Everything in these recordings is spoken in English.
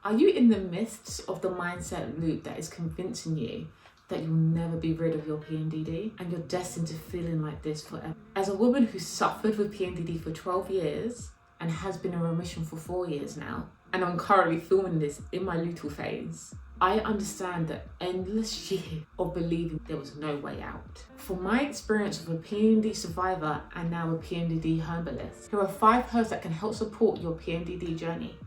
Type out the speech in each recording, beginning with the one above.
Are you in the midst of the mindset loop that is convincing you that you'll never be rid of your PMDD and you're destined to feeling like this forever? As a woman who suffered with PMDD for 12 years and has been in remission for 4 years now, and I'm currently filming this in my luteal phase, I understand the endless year of believing there was no way out. From my experience of a PMDD survivor and now a PMDD herbalist, here are 5 herbs that can help support your PMDD journey.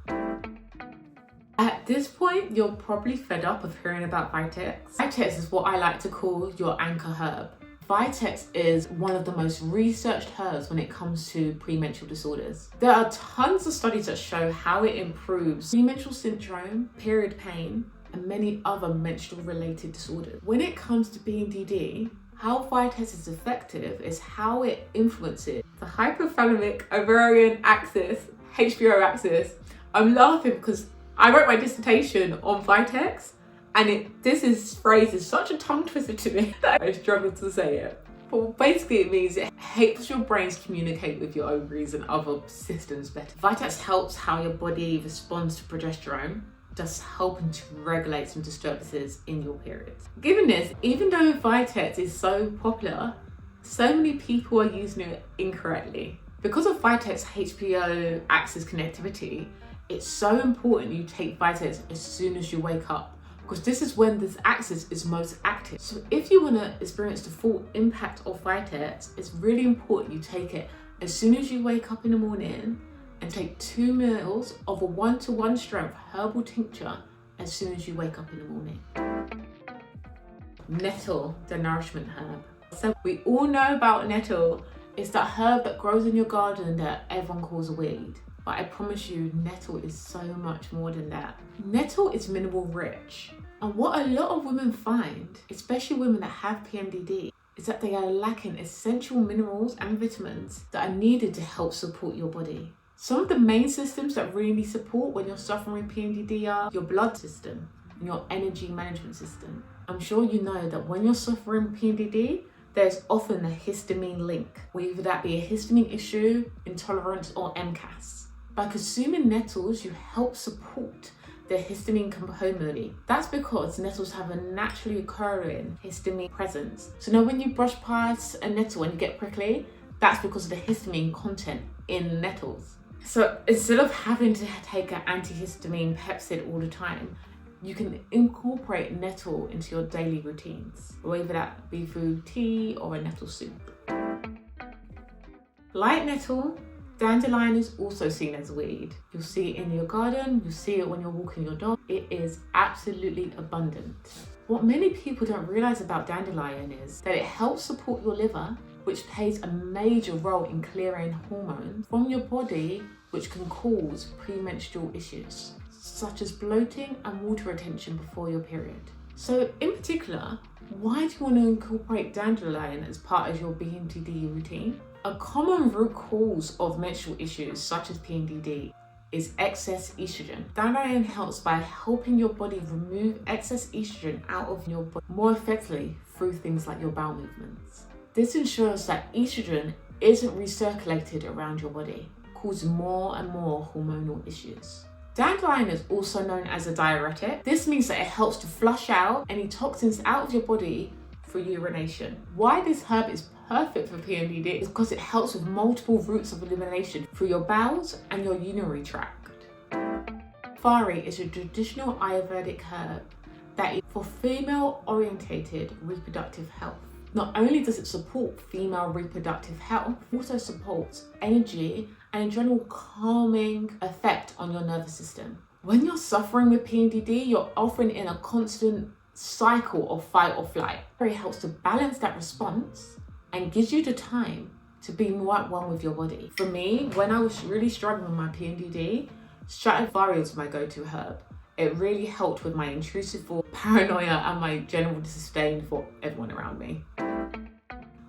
At this point, you're probably fed up of hearing about Vitex. Vitex is what I like to call your anchor herb. Vitex is one of the most researched herbs when it comes to premenstrual disorders. There are tons of studies that show how it improves premenstrual syndrome, period pain, and many other menstrual related disorders. When it comes to PMDD, how Vitex is effective is how it influences the hypothalamic ovarian axis, HPO axis. I'm laughing because I wrote my dissertation on Vitex, and this phrase is such a tongue twister to me that I struggle to say it. But basically it means it helps your brains communicate with your ovaries and other systems better. Vitex helps how your body responds to progesterone, just helping to regulate some disturbances in your periods. Given this, even though Vitex is so popular, so many people are using it incorrectly. Because of Vitex HPO axis connectivity, it's so important you take Vitex as soon as you wake up, because this is when this axis is most active. So if you want to experience the full impact of Vitex, it's really important you take it as soon as you wake up in the morning, and take 2 ml of a 1-to-1 strength herbal tincture as soon as you wake up in the morning. Nettle, the nourishment herb. So we all know about nettle. It's that herb that grows in your garden that everyone calls a weed. But I promise you, nettle is so much more than that. Nettle is mineral rich. And what a lot of women find, especially women that have PMDD, is that they are lacking essential minerals and vitamins that are needed to help support your body. Some of the main systems that really need support when you're suffering PMDD are your blood system and your energy management system. I'm sure you know that when you're suffering PMDD, there's often a histamine link, whether that be a histamine issue, intolerance, or MCAS. By consuming nettles, you help support the histamine component. That's because nettles have a naturally occurring histamine presence. So now when you brush past a nettle and you get prickly, that's because of the histamine content in nettles. So instead of having to take an antihistamine Pepcid all the time, you can incorporate nettle into your daily routines, whether that be through tea or a nettle soup. Like nettle, dandelion is also seen as a weed. You'll see it in your garden, you'll see it when you're walking your dog. It is absolutely abundant. What many people don't realize about dandelion is that it helps support your liver, which plays a major role in clearing hormones from your body, which can cause premenstrual issues, such as bloating and water retention before your period. So in particular, why do you want to incorporate dandelion as part of your PMDD routine? A common root cause of menstrual issues, such as PMDD, is excess estrogen. Dandelion helps by helping your body remove excess estrogen out of your body more effectively through things like your bowel movements. This ensures that estrogen isn't recirculated around your body, causing more and more hormonal issues. Dandelion is also known as a diuretic. This means that it helps to flush out any toxins out of your body through urination. Why this herb is perfect for PMDD is because it helps with multiple routes of elimination through your bowels and your urinary tract. Shatavari is a traditional Ayurvedic herb that is for female-orientated reproductive health. Not only does it support female reproductive health, it also supports energy and a general calming effect on your nervous system. When you're suffering with PMDD, you're often in a constant cycle of fight or flight. It helps to balance that response and gives you the time to be more at one with your body. For me, when I was really struggling with my PMDD, Shatavari was my go-to herb. It really helped with my intrusive thought, paranoia, and my general disdain for everyone around me.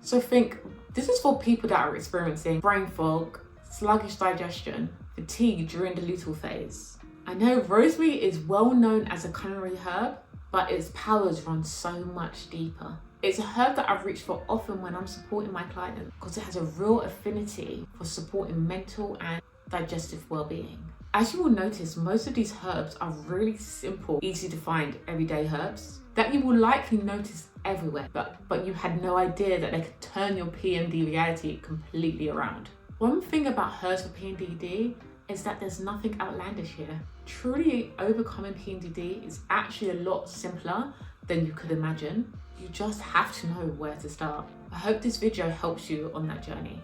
So this is for people that are experiencing brain fog, sluggish digestion, fatigue during the luteal phase. I know rosemary is well known as a culinary herb, but its powers run so much deeper. It's a herb that I've reached for often when I'm supporting my clients because it has a real affinity for supporting mental and digestive well-being. As you will notice, most of these herbs are really simple, easy to find everyday herbs that you will likely notice everywhere, but you had no idea that they could turn your PMD reality completely around. One thing about herbs for PMDD is that there's nothing outlandish here. Truly overcoming PMDD is actually a lot simpler than you could imagine. You just have to know where to start. I hope this video helps you on that journey.